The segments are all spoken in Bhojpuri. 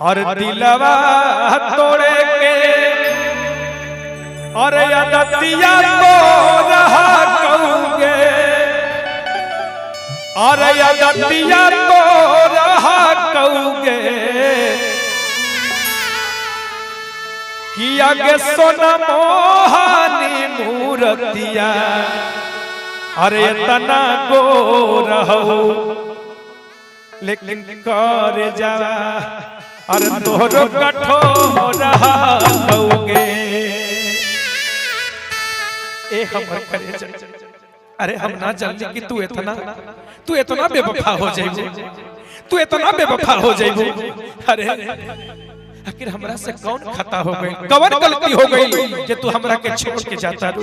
और दिलवा तोड़े के और अदतिया तो रहा कहूँगे और अदतिया तो रहा कहूँगे किया गे सोना मोहानी मूर्तिया अरे तना गो रहो लेकिन कर जा और तोहरो कठोर रहा कहूँगे ए हमर करे अरे हम ना जानते कि तू इतना बेवफा हो जाइबो तू इतना बेवफा हो जाइबो। अरे आखिर हमरा से कौन खता हो गई कौन गलती हो गई कि तू हमरा के छोड़ के जाता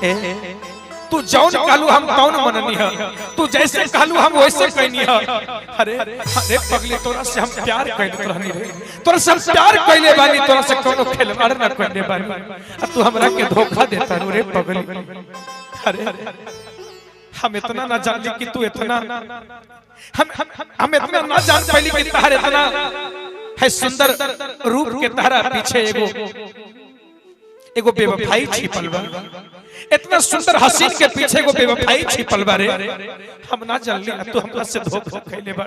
ए तू जौन कहलू हम कौन मननी है तू जैसे कहलू हम वैसे कहनी है। अरे अरे पगली तोरा से हम प्यार कैले रहनी रे तोरा से प्यार कैले बानी तोरा से कोनो खिलवाड़ ना करने बानी आ तू हमरा के धोखा देता रे पगली। अरे हम इतना ना जानली कि तू इतना हम इतना ना जान पाइली कि तार इतना है सुंदर रूप के तारा पीछे एगो बेवफाई छिपल बा इतना सुंदर हसीन के पीछे एगो बेवफाई छिपल बा रे हम ना जानली तू हमरा से धोखा कैले बा।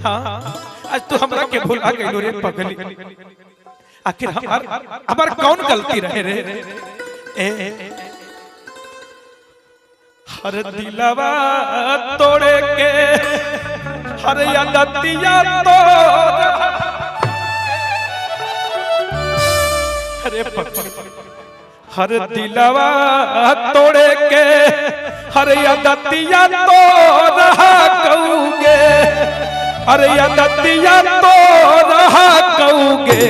हां आज तू हमरा के भुला गइलो रे पगली आखिर हमार कौन गलती रहे रे ए हर दिलवा तोड़े के हर अदतिया तो अरे हर दिलवा तोड़े के हर अदतिया तो रहा कहूँगे हर अदतिया तो रहा कहूँगे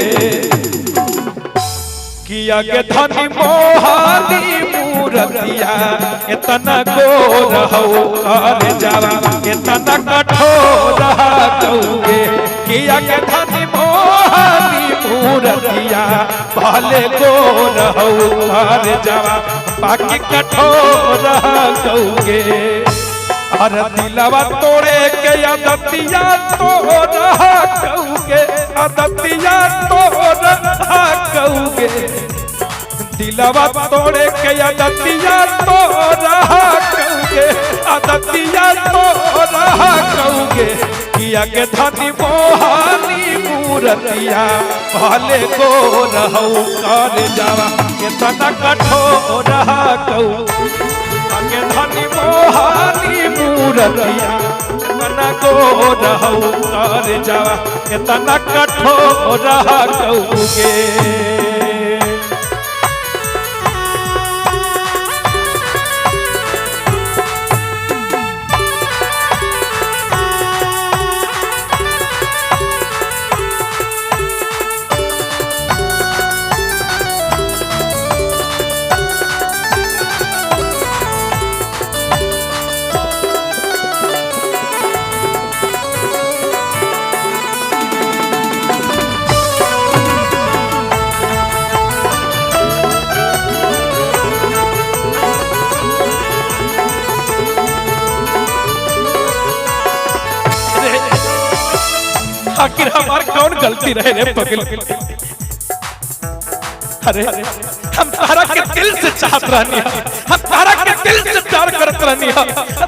किया के धनी मोहानी मूर्तिया इतना गोर हो कर जावा इतना कठोर कहूँगे किया के धनी मोहानी मूर्तिया भले गोर हो कर जावा बाकी कठोर कहूँगे और दिलवा तोड़े के अदतिया तो रहा कहूँगे अदतिया तो रहा कहूँगे दिलवा तोड़े के अदतिया तो रहा कहूँगे अदतिया तो रहा कहूँगे किया के धनी मोहानी मूर्तिया भले गोर हो कर जावा इतना कठोर कहूँगे के धनी मोहानी मूर्तिया इतना गोर हो कर जावा इतना कठोर कहूँगे। आखिर हमार कौन गलती रहे रे पगल। अरे हम तारा के दिल से चाहत रहनी हम तारा के दिल से प्यार करत रहनी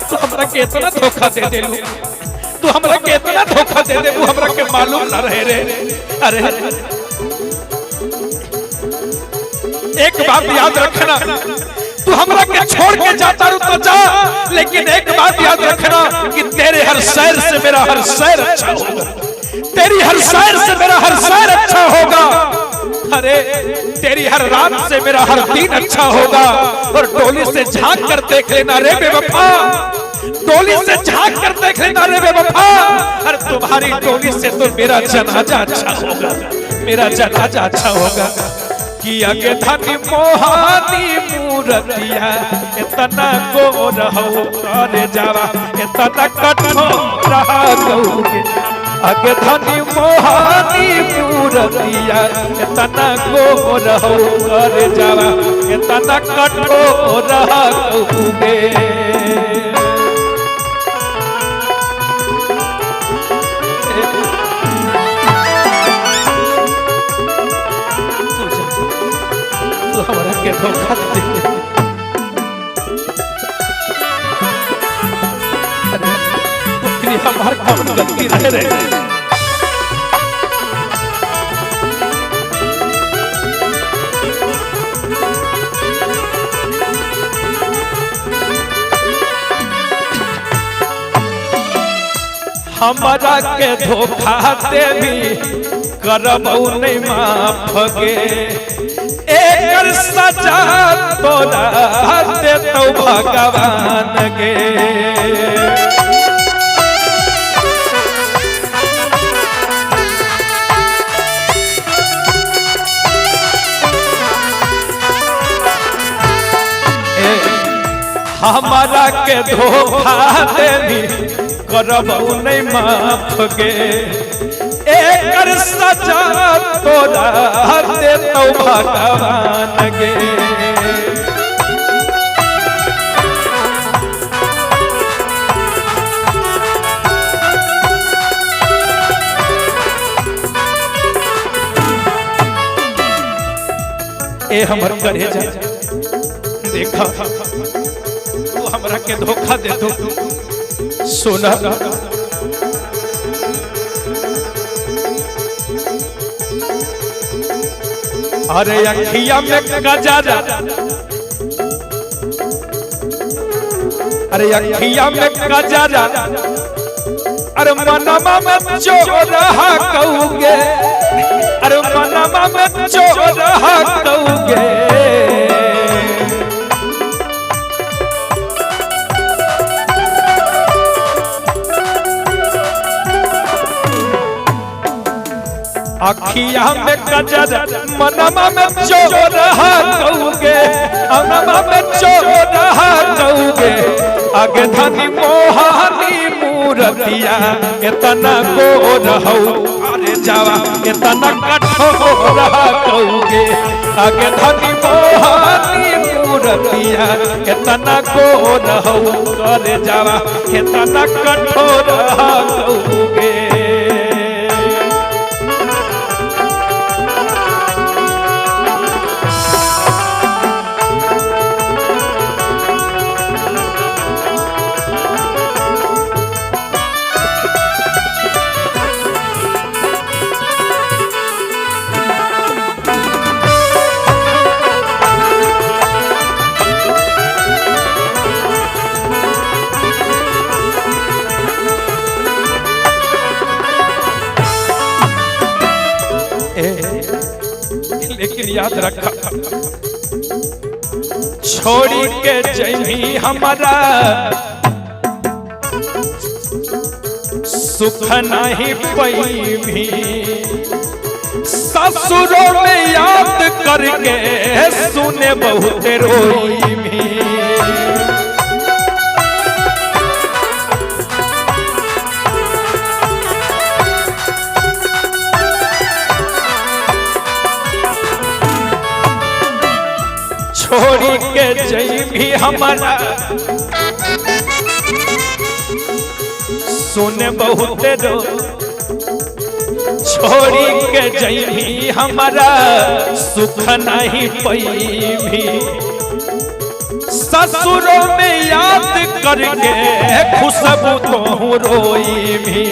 तू हमरा के इतना धोखा दे देलू तू हमरा के इतना धोखा दे देलू हमरा के मालूम ना रहे रे। अरे एक बात याद रखना तू हमरा के छोड़ के जाता रू तो जा लेकिन एक बात याद रखना कि तेरे हर शहर से मेरा हर शहर अच्छा होगा तेरी हर शहर से मेरा हर शहर अच्छा होगा। अरे तेरी हर रात से मेरा हर दिन अच्छा होगा और डोली से झांक कर देख लेना रे बेवफा डोली से झांक कर देख लेना रे बेवफा और तुम्हारी डोली से तो मेरा जनाजा अच्छा होगा मेरा जनाजा अच्छा होगा। किया के धनी मोहानी मूर्तिया इतना गोर हो कर जावा इतना कठोर कहूँगे अगे धनी मोहानी मूर्तिया इतना गोर हो कर जावा इतना कठोर कहूँगे। के धोखा दे। अरे हमार कौन गलती रहे रे? हमारा के धोखा दे भी करबऊ नहीं माफ गे, एक सजा तोरा दे तो भगवान गे। हमारा के धोखा दे भी करबऊ नहीं माफ गे, एक सजा तोरा दे तो भगवान गे। ए हमर करेजा देखा तू हमरा के धोखा दे दो सोना। अरे अखिया में गजरा, अरे अखिया में गजरा, अरे मनमा में चोरहा कहोगे, अरे मनमा में चोरहा कहोगे। अखिया में गजरा मनमा में चोरहा कहोगे, मनमा में चोरहा कहोगे। आगे धनी मोहानी मूरतिया इतना गोर हो, अरे जावा इतना कठोर कहोगे। आगे धनी मोहानी मूरतिया इतना गोर हो, अरे जावा इतना कठोर कहोगे। लेकिन याद रखा छोड़ी के जमी हमारा सुख नहीं पई भी, ससुरों में याद करके सुने बहुत रोई भी। छोड़ी के जई भी हमारा सुने बहुत रो, छोड़ी के जई भी हमारा सुख नहीं पई भी, ससुरों में याद करके खुशबू तो रोई भी।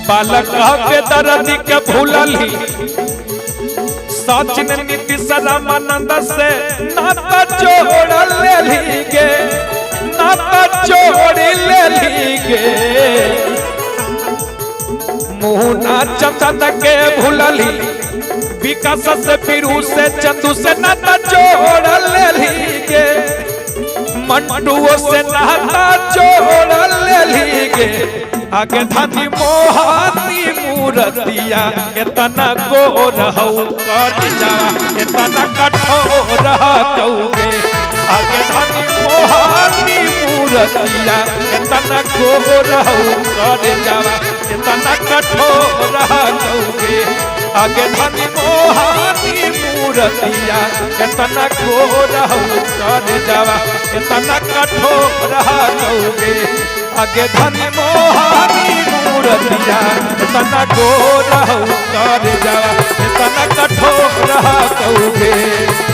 बालक के दर्द के भूलली सचिन नीतीश रामानंद से नाता जोड़ ले गे, नाता जोड़ ले गे। मुन्ना चंदन के भूलली विकास से फिरू से चंदू से नाता जोड़ ले गे, मंटुओ से नाता जोड़ ले गे। आगे धनी मोहानी मूरतिया इतना गोर हो, इतना कठोर कहोगे। आगे धनी मोहानी मूरतिया इतना गोर हो, इतना कठोर कहोगे। आगे धनी मोहानी मूरतिया इतना गोर हो, इतना कठोर रहा कहोगे आगे धनी मोहानी मूर्तिया इतना गोरा कर जा इतना कठोर रहा कहोगे